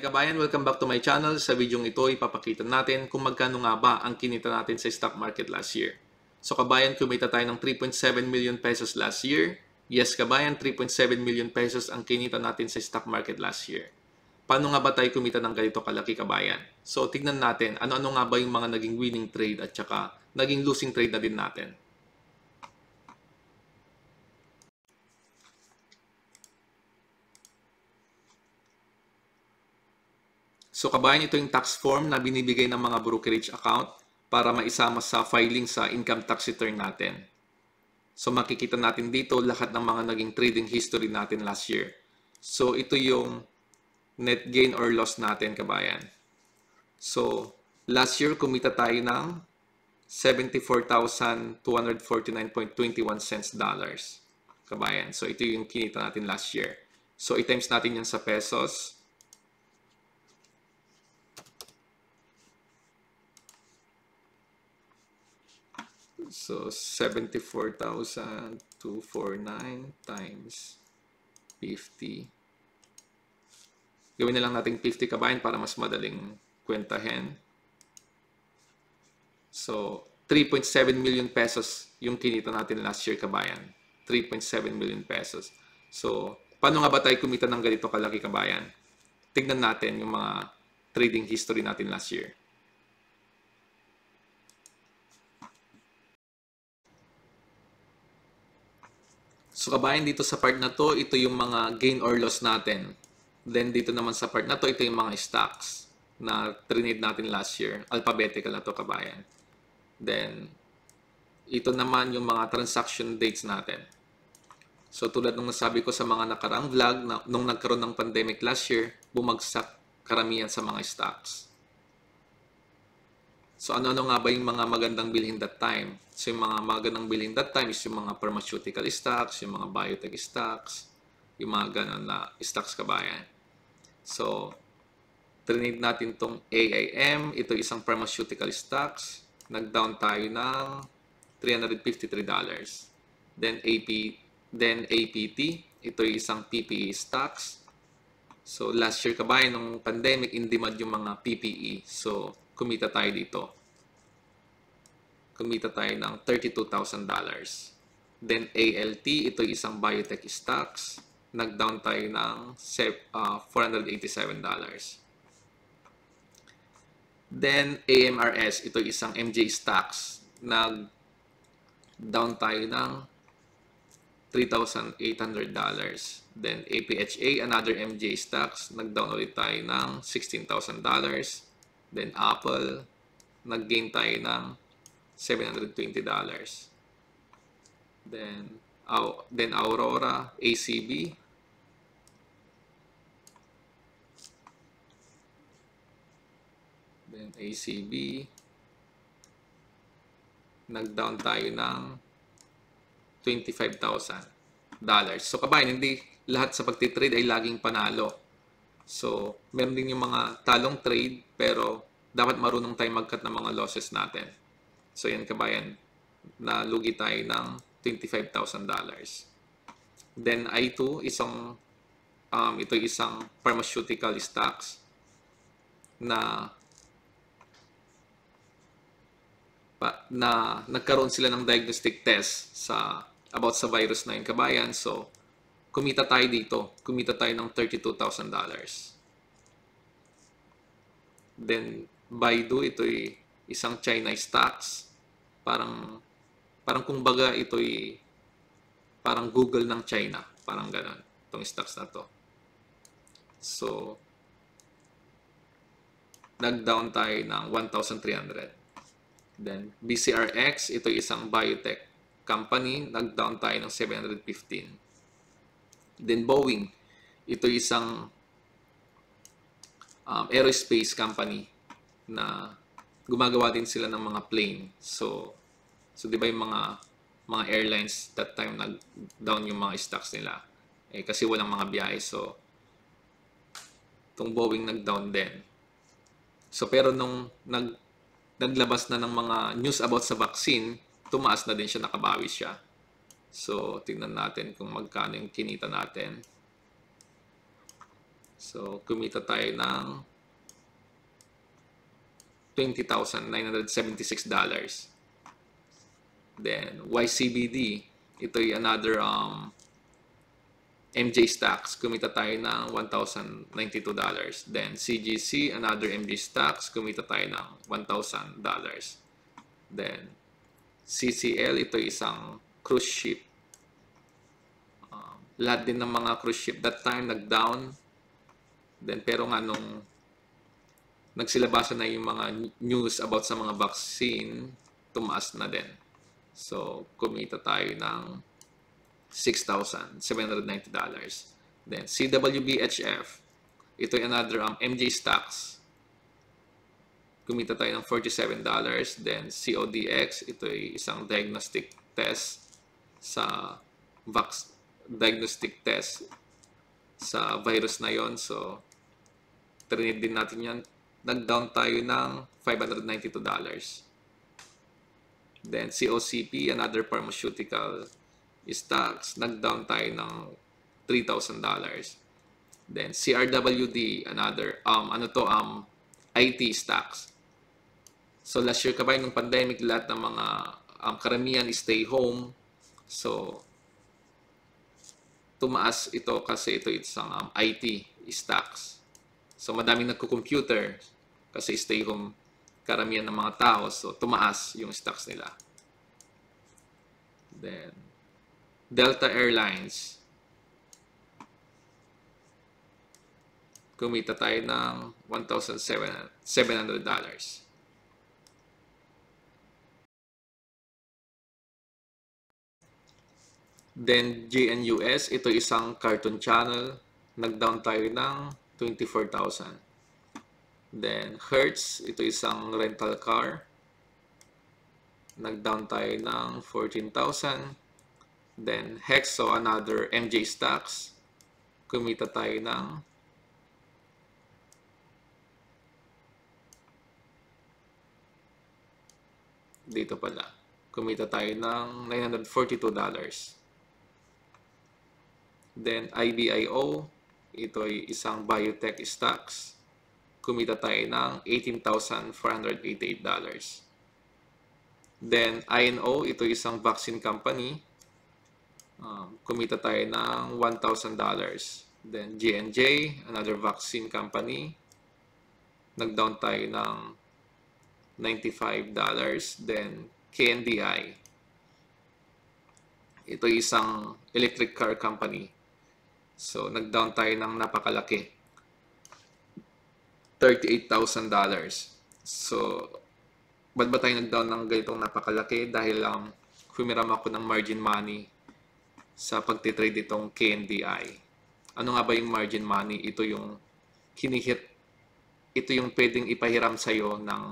kabayan, welcome back to my channel. Sa video ito, ipapakita natin kung magkano nga ba ang kinita natin sa stock market last year. So kabayan, kumita tayo ng 3.7 million pesos last year. Yes kabayan, 3.7 million pesos ang kinita natin sa stock market last year. Paano nga ba tayo kumita ng ganito kalaki kabayan? So tignan natin, ano-ano nga ba yung mga naging winning trade at saka naging losing trade na din natin. So kabayan, ito yung tax form na binibigay ng mga brokerage account para maisama sa filing sa income tax return natin. So makikita natin dito lahat ng mga naging trading history natin last year. So ito yung net gain or loss natin kabayan. So last year kumita tayo ng 74,249.21 dollars kabayan. So ito yung kinita natin last year. So i-times natin yan sa pesos. So 74,249 times 50. Gawin na lang natin 50 kabayan para mas madaling kwentahin. So 3.7 million pesos yung kinita natin last year kabayan. 3.7 million pesos. So paano nga ba tayo kumita ng ganito kalaki kabayan? Tignan natin yung mga trading history natin last year. So kabayan, dito sa part na to, ito yung mga gain or loss natin. Then dito naman sa part na to, ito yung mga stocks na trinade natin last year. Alphabetical na to kabayan. Then ito naman yung mga transaction dates natin. So tulad nung nasabi ko sa mga nakaraang vlog, nung nagkaroon ng pandemic last year, bumagsak karamihan sa mga stocks. So ano-ano nga ba yung mga magandang bilhin that time? So yung mga magandang bilhin that time is yung mga pharmaceutical stocks, yung mga biotech stocks, yung mga ganun na stocks kabayan. So trinade natin tong AIM, ito isang pharmaceutical stocks, nag-down tayo ng $353. Then APT, ito isang PPE stocks. So last year kabayan, nung pandemic, in demand yung mga PPE. So kumita tayo dito. Kumita tayo ng $32,000. Then ALT, ito isang biotech stocks. Nag-down tayo ng $487. Then AMRS, ito isang MJ stocks. Nag-down tayo ng $3,800. Then APHA, another MJ stocks. Nag-down ulit tayo ng $16,000. Then Apple, nag-gain tayo ng $720. Then Aurora, ACB, nag-down tayo ng $25,000. So kabayan, hindi lahat sa pagtitrade ay laging panalo. So, meron din yung mga talong trade, pero dapat marunong tayo mag-cut ng mga losses natin. So, yan kabayan, nalugi tayo ng $25,000. Then, I2, ito isang pharmaceutical stocks na nagkaroon sila ng diagnostic test about sa virus na yun kabayan. So, kumita tayo dito. Kumita tayo ng $32,000. Then, Baidu, ito'y isang China stocks. Parang kumbaga, ito'y parang Google ng China. Parang ganun. Itong stocks na to. So, nag-down tayo ng 1,300. Then, BCRX, ito'y isang biotech company. Nag-down tayo ng 715. Then Boeing, ito isang aerospace company na gumagawa din sila ng mga plane. So di ba yung mga airlines that time nag-down yung mga stocks nila? Kasi walang mga biyahe. So itong Boeing nag-down din. So pero nung naglabas na ng mga news about sa vaccine, tumaas na din siya, nakabawi siya. So, tingnan natin kung magkano yung kinita natin. So, kumita tayo ng $20,976. Then, YCBD, ito ay another MJ stocks, kumita tayo ng $1,092. Then, CGC, another MJ stocks, kumita tayo ng $1,000. Then, CCL, ito isang cruise ship. Lahat din ng mga cruise ship that time nag-down. Then, pero nga nung nagsilabasan na yung mga news about sa mga vaccine, tumaas na din. So, kumita tayo ng $6,790. Then, CWBHF, ito yung another MJ stocks. Kumita tayo ng $47. Then, CODX, ito ay isang diagnostic test sa sa virus na yon. So, trinid din natin yan. Nag-down tayo ng $592. Then, COCP, another pharmaceutical stocks, nag-down tayo ng $3,000. Then, CRWD, another, IT stocks. So, last year kabayan ng pandemic, lahat ng mga karamihan stay home. So, tumaas ito kasi ito isang IT stocks. So, madaming nagko-computer kasi stay home karamihan ng mga tao. So, tumaas yung stocks nila. Then, Delta Airlines. Kumita tayo ng $1,700. Then, GNUS, ito isang cartoon channel. Nag-down tayo ng 24,000. Then, Hertz, ito isang rental car. Nag-down tayo ng 14,000. Then, Hexo, another MJ stocks. Kumita tayo ng dito pala. Kumita tayo ng $942. Then, IBIO, ito ay isang biotech stocks. Kumita tayo ng $18,488. Then, INO, ito isang vaccine company. Kumita tayo ng $1,000. Then, J&J, another vaccine company. Nag-down tayo ng $95. Then, KNDI, ito isang electric car company. So, nag-down tayo ng napakalaki. $38,000. So, ba't ba tayo nag-down ng ganitong napakalaki? Dahil humiram ako ng margin money sa pagtitrade itong KNDI. Ano nga ba yung margin money? Ito yung ito yung pwedeng ipahiram sa'yo ng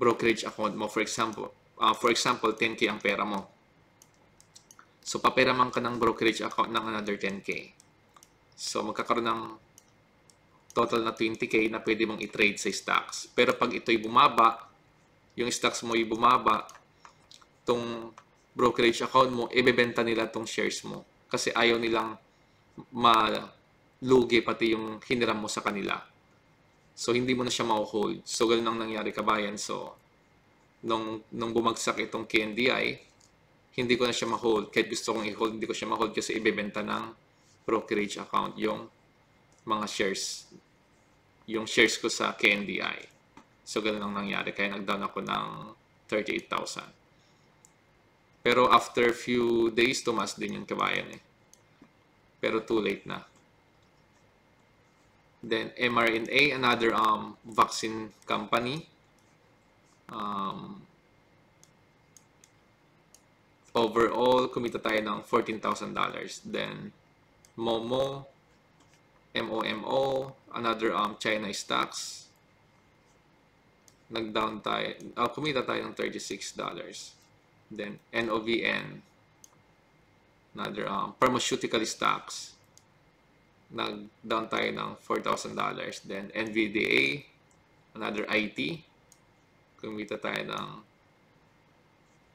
brokerage account mo. For example, 10K ang pera mo. So, paperaman ka ng brokerage account ng another 10K. So, magkakaroon ng total na 20K na pwede mong i-trade sa stocks. Pero pag ito'y bumaba, yung stocks mo ay bumaba, tong brokerage account mo, ibebenta nila tong shares mo. Kasi ayaw nilang malugi pati yung hiniram mo sa kanila. So, hindi mo na siya ma-hold. So, ganun ang nangyari kabayan. So, nung bumagsak itong KNDI, hindi ko na siya ma-hold. Kahit gusto kong i-hold, hindi ko siya ma-hold kasi ibebenta ng brokerage account yung mga shares. Yung shares ko sa KNDI. So, ganun ang nangyari. Kaya nag-down ako ng 38,000. Pero after few days, tumas din yung kabayan eh. Pero too late na. Then, mRNA, another vaccine company. Overall, kumita tayo ng $14,000. Then, MOMO, another China stocks. Nag-down tayo, kumita tayo ng $36. Then, NOVN, another pharmaceutical stocks. Nag-down tayo ng $4,000. Then, NVDA, another IT. Kumita tayo ng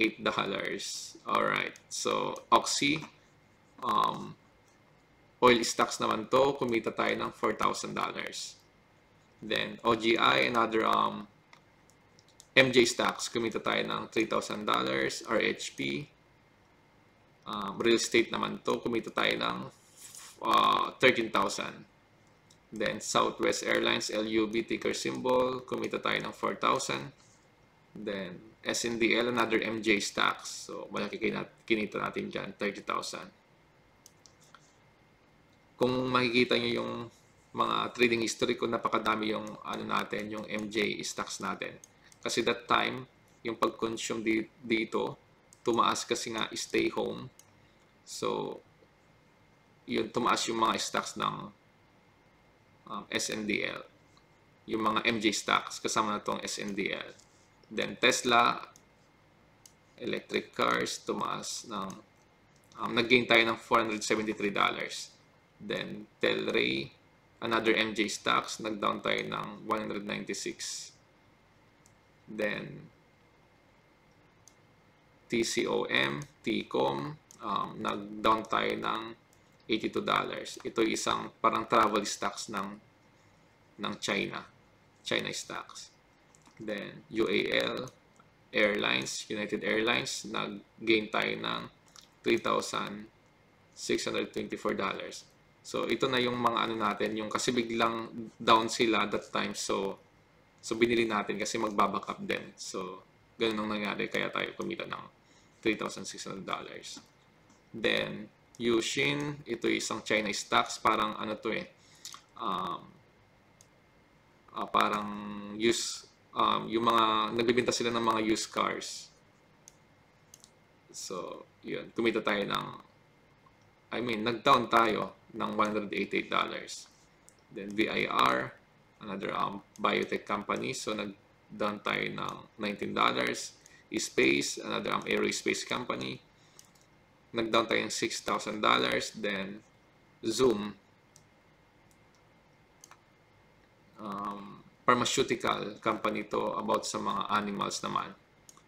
$8. Alright. So, Oxy, oil stocks naman to, kumita tayo ng $4,000. Then OGI, another MJ stocks, kumita tayo ng $3,000. RHP, real estate naman to, kumita tayo ng 13,000. Then Southwest Airlines, LUB, ticker symbol, kumita tayo ng 4,000. Then SNDL, another MJ stocks. So malaki kinita natin dyan, 30,000. Kung makikita nyo yung mga trading history ko, napakadami yung natin, yung MJ stocks natin. Kasi that time, yung pag-consume dito, tumaas kasi nga stay home. So, yun, tumaas yung mga stocks ng SNDL. Yung mga MJ stocks, kasama na itong SNDL. Then Tesla, electric cars, tumaas ng, nag-gain tayo ng $473. Then Telray, another MJ stocks, nag-down tayo ng 196. Then TCOM, Tcom, nag-down tayo ng $82. Ito isang parang travel stocks ng China stocks. Then UAL Airlines, United Airlines, nag-gain tayo ng $3,624. So ito na yung mga natin, yung kasi biglang down sila that time, so binili natin kasi magbaback up din. So ganun ang nangyari, kaya tayo kumita ng $3,600. Then Yushin, ito isang China stocks, parang to parang yung mga nagbebenta sila ng mga used cars. So yun, kumita tayo ng, nag-down tayo ng $188. Then VIR, another biotech company, so nag-down tayo ng $19. Space, another aerospace company, nag-down tayo ng $6,000. Then Zoom, pharmaceutical company to, about sa mga animals naman.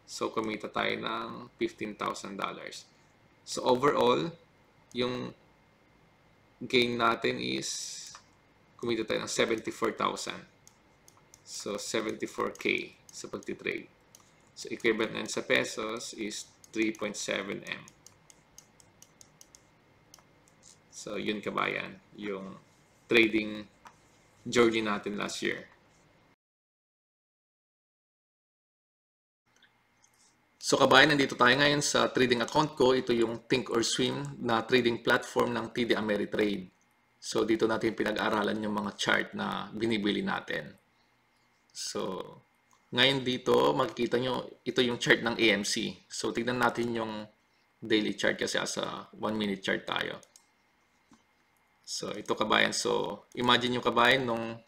So kumita tayo ng $15,000. So overall, yung gain natin is kumita tayo ng 74,000. So 74K sa pagtitrade. So equivalent na sa pesos is 3.7 M. So yun kabayan, yung trading journey natin last year. So kabayan, nandito tayo ngayon sa trading account ko. Ito yung Think or Swim na trading platform ng TD Ameritrade. So dito natin pinag-aralan yung mga chart na binibili natin. So ngayon dito makikita nyo, ito yung chart ng AMC. So tignan natin yung daily chart kasi asa 1 minute chart tayo. So ito kabayan, so imagine yung kabayan nung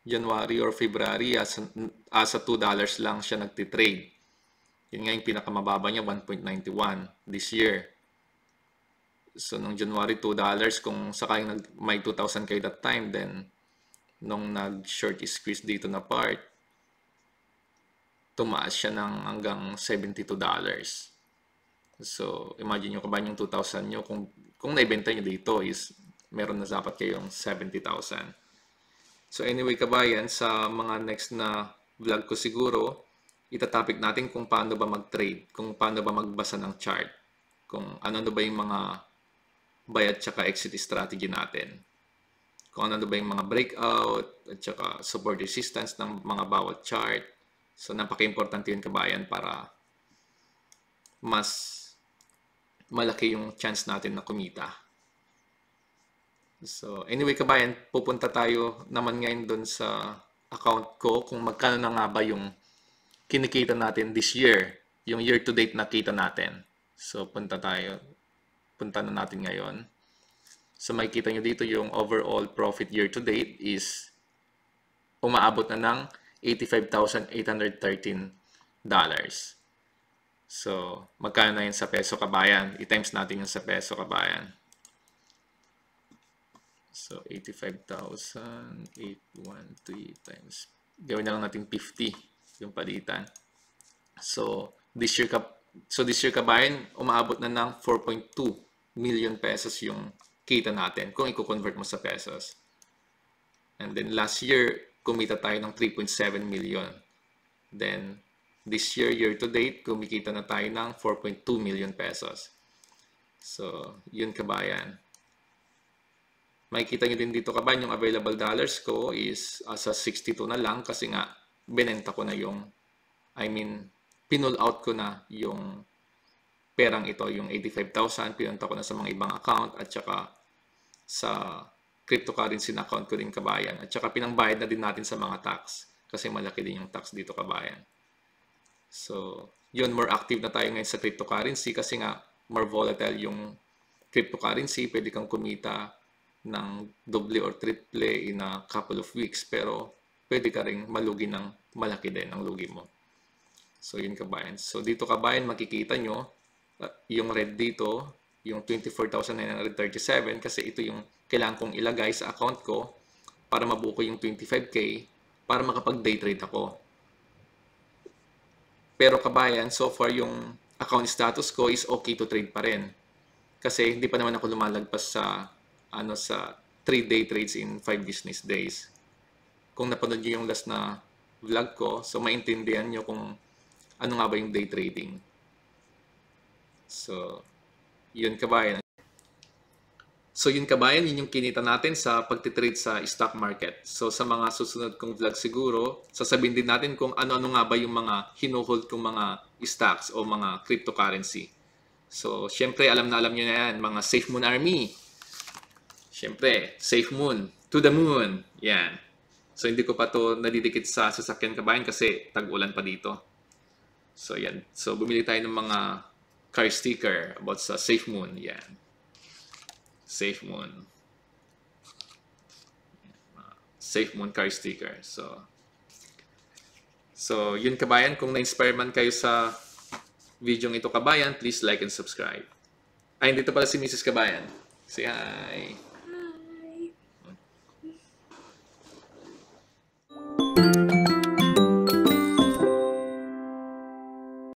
January or February asa $2 lang siya nagtitrade. Yun nga yung pinakamababa niya, 1.91 this year. So nung January $2, kung sakaling may 2,000 kayo that time, then nung nag-short squeeze dito na part, tumaas siya ng hanggang $72. So imagine nyo kabayan yung 2,000 nyo, kung naibenta nyo dito is meron na dapat kayong 70,000. So anyway kabayan, sa mga next na vlog ko siguro, itatopic natin kung paano ba mag-trade, kung paano ba magbasa ng chart, kung ano ba yung mga buy at saka exit strategy natin, kung ano ba yung mga breakout at saka support resistance ng mga bawat chart. So napaka-importante yun kabayan para mas malaki yung chance natin na kumita. So anyway kabayan, pupunta tayo naman ngayon doon sa account ko kung magkano na nga ba yung kinikita natin this year, yung year to date na kita natin. So punta na natin ngayon. So makikita nyo dito yung overall profit year to date is umaabot na ng $85,813. So magkano na yun sa peso kabayan? I-times natin yung sa peso kabayan. So 85,813 times, gawin na lang natin 50 yung palitan. So this year kabayan, umaabot na ng 4.2 million pesos yung kita natin kung i-convert mo sa pesos. And then last year, kumita tayo ng 3.7 million. Then this year, year to date, kumikita na tayo ng 4.2 million pesos. So, yun kabayan. Makikita nyo din dito kabayan, yung available dollars ko is sa 62 na lang kasi nga binenta ko na yung, pinull out ko na yung perang ito, yung 85,000, pinunta ko na sa mga ibang account at saka sa cryptocurrency na account ko din kabayan. At saka pinangbayad na din natin sa mga tax kasi malaki din yung tax dito kabayan. So, yun, more active na tayo ngayon sa cryptocurrency kasi nga more volatile yung cryptocurrency. Pwede kang kumita ng doble or triple in a couple of weeks pero pwede ka rin malugi ng malaki din ang lugi mo. So, yun kabayan. So, dito kabayan, makikita nyo yung red dito, yung 24,937 kasi ito yung kailangan kong ilagay sa account ko para mabuo ko yung 25K para makapag-day trade ako. Pero kabayan, so far yung account status ko is okay to trade pa rin. Kasi hindi pa naman ako lumalagpas sa 3-day trades in 5 business days. Kung napanood nyo yung last na vlog ko, so maintindihan nyo kung ano nga ba yung day trading. So, yun kabayan. So, yun kabayan, yun yung kinita natin sa pagtitrade sa stock market. So, sa mga susunod kong vlog siguro, sasabihin din natin kung ano-ano nga ba yung mga hinuhold kong mga stocks o mga cryptocurrency. So, syempre, alam na nyo na yan, mga SafeMoon Army. Syempre, SafeMoon, to the moon. Yan. So, hindi ko pa to nadidikit sa sasakyan kabayan kasi tag-ulan pa dito. So, yan. So, bumili tayo ng mga car sticker about sa SafeMoon. Yan. SafeMoon. SafeMoon car sticker. So, yun kabayan. Kung na-inspire man kayo sa video ito kabayan, please like and subscribe. Ay, dito pala si Mrs. Kabayan. Say hi.